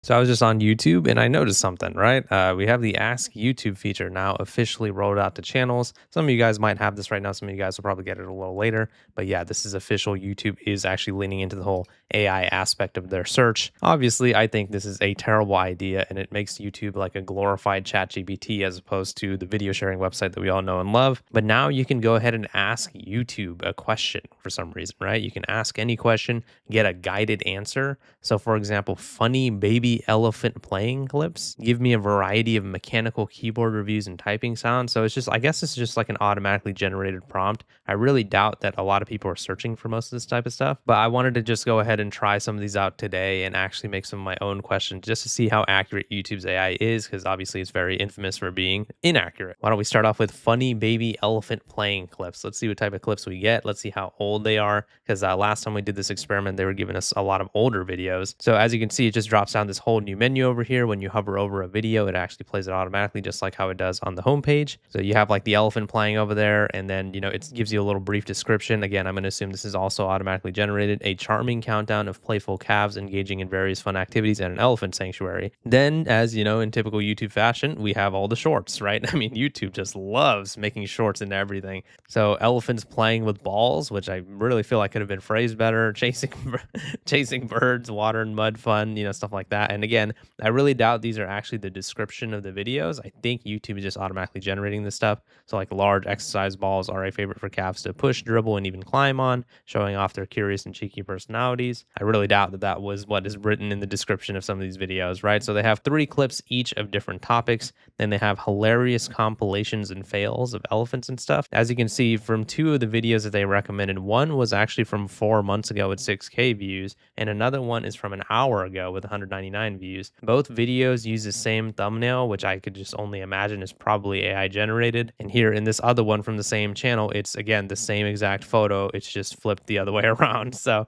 So I was just on YouTube and I noticed something, right? We have the Ask YouTube feature now officially rolled out to channels. Some of you guys might have this right now. Some of you guys will probably get it a little later. But yeah, this is official. YouTube is actually leaning into the whole AI aspect of their search. Obviously, I think this is a terrible idea and it makes YouTube like a glorified ChatGPT as opposed to the video sharing website that we all know and love. But now you can go ahead and ask YouTube a question for some reason, right? You can ask any question, get a guided answer. So, for example, funny baby elephant playing clips give me a variety of mechanical keyboard reviews and typing sounds. So, it's just, I guess it's just like an automatically generated prompt. I really doubt that a lot of people are searching for most of this type of stuff, but I wanted to just go ahead and try some of these out today and actually make some of my own questions just to see how accurate YouTube's AI is, because obviously it's very infamous for being inaccurate. Why don't we start off with funny baby elephant playing clips? Let's see what type of clips we get. Let's see how old they are, because last time we did this experiment, they were giving us a lot of older videos. So as you can see, it just drops down this whole new menu over here. When you hover over a video, it actually plays it automatically, just like how it does on the homepage. So you have like the elephant playing over there, and then, it gives you a little brief description. Again, I'm going to assume this is also automatically generated. A charming countdown of playful calves engaging in various fun activities at an elephant sanctuary. Then, as you know, in typical YouTube fashion, we have all the shorts, right? I mean, YouTube just loves making shorts into everything. So elephants playing with balls, which I really feel like could have been phrased better. Chasing birds, water and mud fun, stuff like that. And again, I really doubt these are actually the description of the videos. I think YouTube is just automatically generating this stuff. So like large exercise balls are a favorite for calves to push, dribble, and even climb on, showing off their curious and cheeky personalities. I really doubt that that was what is written in the description of some of these videos, right? So they have 3 clips each of different topics. Then they have hilarious compilations and fails of elephants and stuff. As you can see from 2 of the videos that they recommended, one was actually from 4 months ago with 6K views, and another one is from an hour ago with 199 views. Both videos use the same thumbnail, which I could just only imagine is probably AI generated. And here in this other one from the same channel, it's again the same exact photo, it's just flipped the other way around. So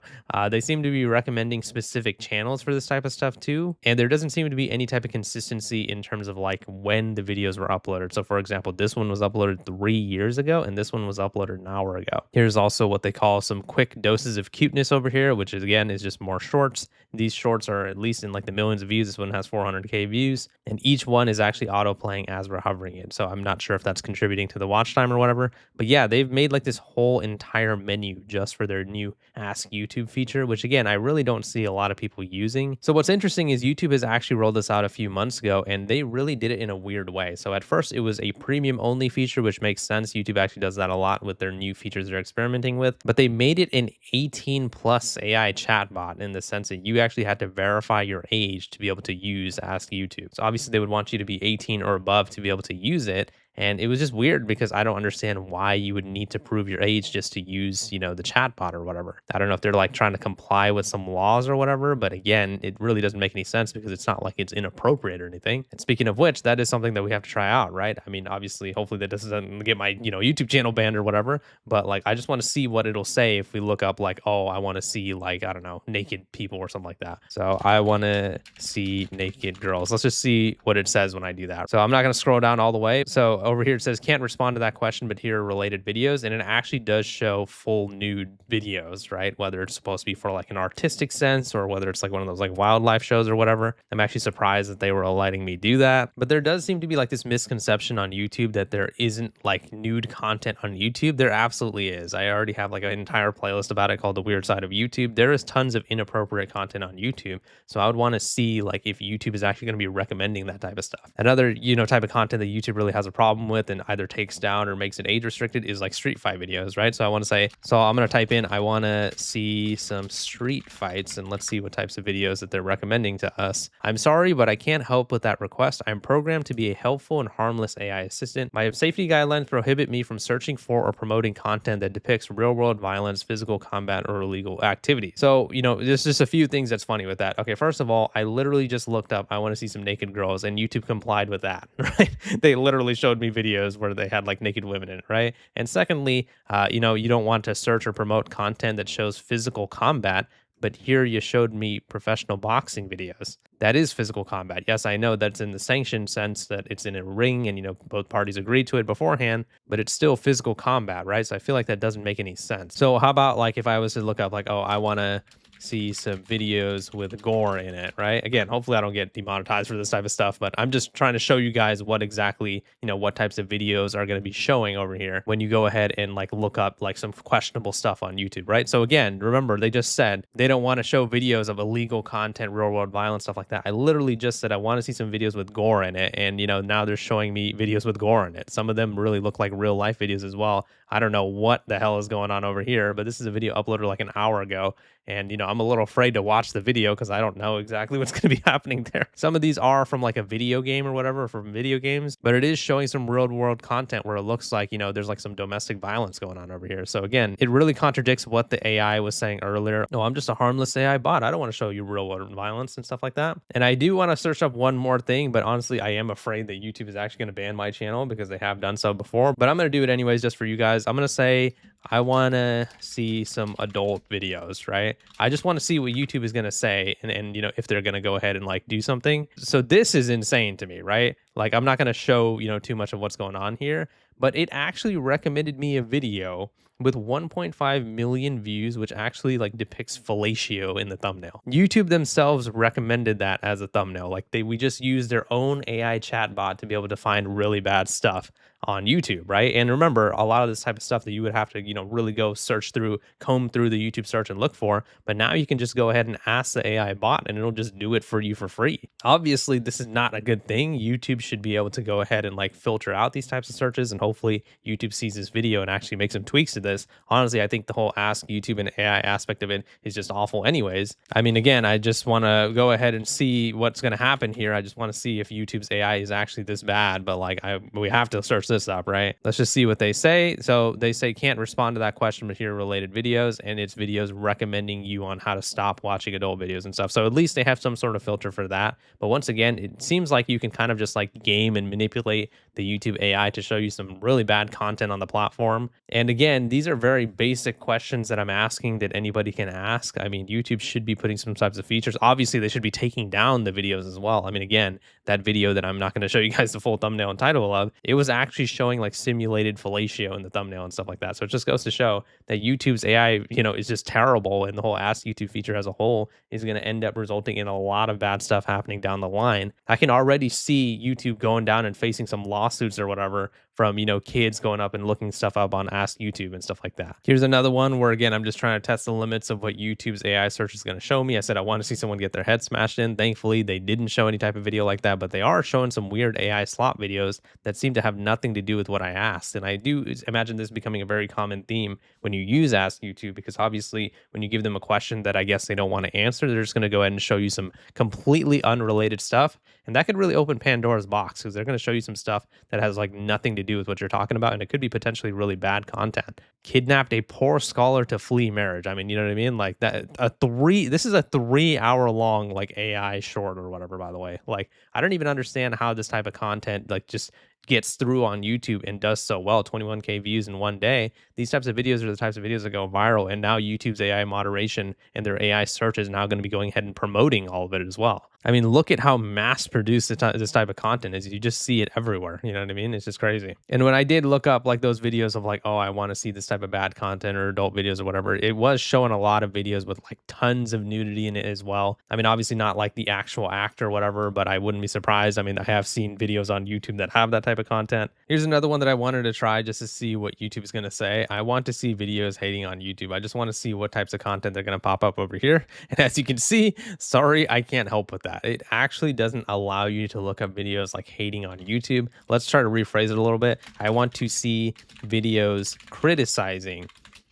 they seem to be recommending specific channels for this type of stuff too. And there doesn't seem to be any type of consistency in terms of like when the videos were uploaded. So for example, this one was uploaded 3 years ago and this one was uploaded an hour ago. Here's also what they call some quick doses of cuteness over here, which is again is just more shorts. These shorts are at least in like the millions of views. This one has 400K views, and each one is actually auto playing as we're hovering it. So I'm not sure if that's contributing to the watch time or whatever, but yeah, they've made like this whole entire menu just for their new Ask YouTube feature, which again, I really don't see a lot of people using. So what's interesting is YouTube has actually rolled this out a few months ago, and they really did it in a weird way. So at first it was a premium only feature, which makes sense. YouTube actually does that a lot with their new features they're experimenting with, but they made it an 18 plus AI chatbot in the sense that you actually had to verify your age to be able to use Ask YouTube. So obviously they would want you to be 18 or above to be able to use it. And it was just weird because I don't understand why you would need to prove your age just to use, the chatbot or whatever. I don't know if they're like trying to comply with some laws or whatever, but again, it really doesn't make any sense because it's not like it's inappropriate or anything. And speaking of which, that is something that we have to try out, right? I mean, obviously, hopefully that doesn't get my, YouTube channel banned or whatever, but like, I just want to see what it'll say if we look up like, oh, I want to see like, I don't know, naked people or something like that. So I want to see naked girls. Let's just see what it says when I do that. So I'm not going to scroll down all the way. So over here it says can't respond to that question, but here are related videos, and it actually does show full nude videos, right? Whether it's supposed to be for like an artistic sense or whether it's like one of those like wildlife shows or whatever. I'm actually surprised that they were letting me do that. But there does seem to be like this misconception on YouTube that there isn't like nude content on YouTube. There absolutely is. I already have like an entire playlist about it called The Weird Side of YouTube. There is tons of inappropriate content on YouTube. So I would want to see like if YouTube is actually going to be recommending that type of stuff. Another, type of content that YouTube really has a problem with and either takes down or makes it age restricted is like street fight videos, right? So I want to say, so I'm going to type in, I want to see some street fights, and let's see what types of videos that they're recommending to us. I'm sorry, but I can't help with that request. I'm programmed to be a helpful and harmless AI assistant. My safety guidelines prohibit me from searching for or promoting content that depicts real world violence, physical combat, or illegal activity. So, there's just a few things that's funny with that. Okay, first of all, I literally just looked up, I want to see some naked girls, and YouTube complied with that, right? They literally showed me videos where they had like naked women in it, right? And secondly, you don't want to search or promote content that shows physical combat, but here you showed me professional boxing videos. That is physical combat. Yes, I know that's in the sanctioned sense that it's in a ring and, both parties agreed to it beforehand, but it's still physical combat, right? So I feel like that doesn't make any sense. So how about like if I was to look up like, oh, I want to see some videos with gore in it, right? Again, hopefully I don't get demonetized for this type of stuff, but I'm just trying to show you guys what exactly, what types of videos are going to be showing over here when you go ahead and like look up like some questionable stuff on YouTube, right? So again, remember they just said they don't want to show videos of illegal content, real world violence, stuff like that. I literally just said I want to see some videos with gore in it. And now they're showing me videos with gore in it. Some of them really look like real life videos as well. I don't know what the hell is going on over here, but this is a video uploaded like an hour ago. And, I'm a little afraid to watch the video because I don't know exactly what's going to be happening there. Some of these are from like a video game or whatever, from video games, but it is showing some real world content where it looks like, there's like some domestic violence going on over here. So again, it really contradicts what the AI was saying earlier. No, I'm just a harmless AI bot. I don't want to show you real world violence and stuff like that. And I do want to search up one more thing, but honestly, I am afraid that YouTube is actually going to ban my channel because they have done so before. But I'm going to do it anyways just for you guys. I'm going to say I want to see some adult videos, right? I just want to see what YouTube is going to say and if they're going to go ahead and like do something. So this is insane to me, right? Like I'm not going to show, too much of what's going on here, but it actually recommended me a video with 1.5 million views, which actually like depicts fellatio in the thumbnail. YouTube themselves recommended that as a thumbnail. Like we just used their own AI chatbot to be able to find really bad stuff on YouTube, right? And remember, a lot of this type of stuff that you would have to, really go search through, comb through the YouTube search and look for. But now you can just go ahead and ask the AI bot and it'll just do it for you for free. Obviously, this is not a good thing. YouTube should be able to go ahead and like filter out these types of searches. And hopefully YouTube sees this video and actually makes some tweaks to this. Honestly, I think the whole ask YouTube and AI aspect of it is just awful anyways. I mean, again, I just want to go ahead and see what's going to happen here. I just want to see if YouTube's AI is actually this bad, but like we have to search this up, right? Let's just see what they say. So they say can't respond to that question, but here related videos, and it's videos recommending you on how to stop watching adult videos and stuff. So at least they have some sort of filter for that. But once again, it seems like you can kind of just like game and manipulate the YouTube AI to show you some really bad content on the platform. And again, these are very basic questions that I'm asking that anybody can ask. I mean, YouTube should be putting some types of features. Obviously, they should be taking down the videos as well. I mean, again, that video that I'm not going to show you guys the full thumbnail and title of, it was actually showing like simulated fellatio in the thumbnail and stuff like that. So it just goes to show that YouTube's AI, is just terrible, and the whole Ask YouTube feature as a whole is going to end up resulting in a lot of bad stuff happening down the line. I can already see YouTube going down and facing some lawsuits or whatever from, kids going up and looking stuff up on Ask YouTube and stuff like that. Here's another one where, again, I'm just trying to test the limits of what YouTube's AI search is going to show me. I said I want to see someone get their head smashed in. Thankfully, they didn't show any type of video like that, but they are showing some weird AI slop videos that seem to have nothing to do with what I asked. And I do imagine this becoming a very common theme when you use Ask YouTube, because obviously when you give them a question that I guess they don't want to answer, they're just going to go ahead and show you some completely unrelated stuff. And that could really open Pandora's box, because they're going to show you some stuff that has like nothing to do with what you're talking about. And it could be potentially really bad content. Kidnapped a poor scholar to flee marriage. I mean, you know what I mean? Like that, this is a 3 hour long like AI short or whatever, by the way. Like, I don't even understand how this type of content like just gets through on YouTube and does so well. 21K views in one day. These types of videos are the types of videos that go viral. And now YouTube's AI moderation and their AI search is now going to be going ahead and promoting all of it as well. I mean, look at how mass produced this type of content is. You just see it everywhere. You know what I mean? It's just crazy. And when I did look up like those videos of like, oh, I want to see this type of bad content or adult videos or whatever, it was showing a lot of videos with like tons of nudity in it as well. I mean, obviously not like the actual act or whatever, but I wouldn't be surprised. I mean, I have seen videos on YouTube that have that type of content. Here's another one that I wanted to try just to see what YouTube is going to say. I want to see videos hating on YouTube. I just want to see what types of content they're going to pop up over here. And as you can see, sorry, I can't help with that. It actually doesn't allow you to look up videos like hating on YouTube. Let's try to rephrase it a little bit. I want to see videos criticizing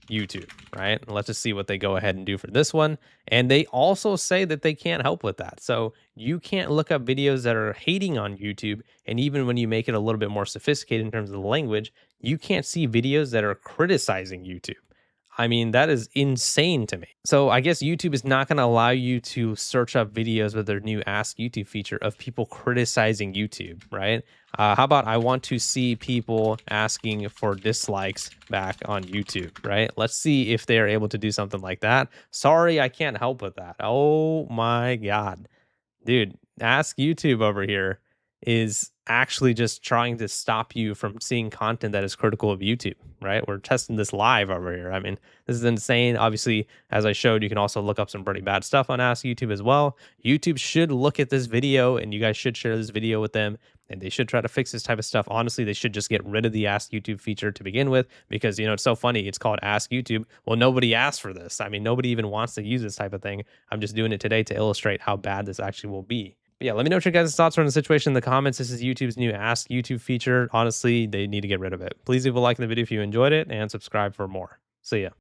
YouTube, right? Let's just see what they go ahead and do for this one. And they also say that they can't help with that. So you can't look up videos that are hating on YouTube. And even when you make it a little bit more sophisticated in terms of the language, you can't see videos that are criticizing YouTube. I mean, that is insane to me. So I guess YouTube is not going to allow you to search up videos with their new Ask YouTube feature of people criticizing YouTube, right? How about I want to see people asking for dislikes back on YouTube, right? Let's see if they're able to do something like that. Sorry, I can't help with that. Oh my God. Dude, Ask YouTube over here is actually just trying to stop you from seeing content that is critical of YouTube, right? We're testing this live over here. I mean, this is insane. Obviously, as I showed, you can also look up some pretty bad stuff on Ask YouTube as well. YouTube should look at this video and you guys should share this video with them and they should try to fix this type of stuff. Honestly, they should just get rid of the Ask YouTube feature to begin with because, it's so funny. It's called Ask YouTube. Well, nobody asked for this. I mean, nobody even wants to use this type of thing. I'm just doing it today to illustrate how bad this actually will be. But yeah, let me know what your guys' thoughts are on the situation in the comments. This is YouTube's new Ask YouTube feature. Honestly, they need to get rid of it. Please leave a like in the video if you enjoyed it and subscribe for more. See ya.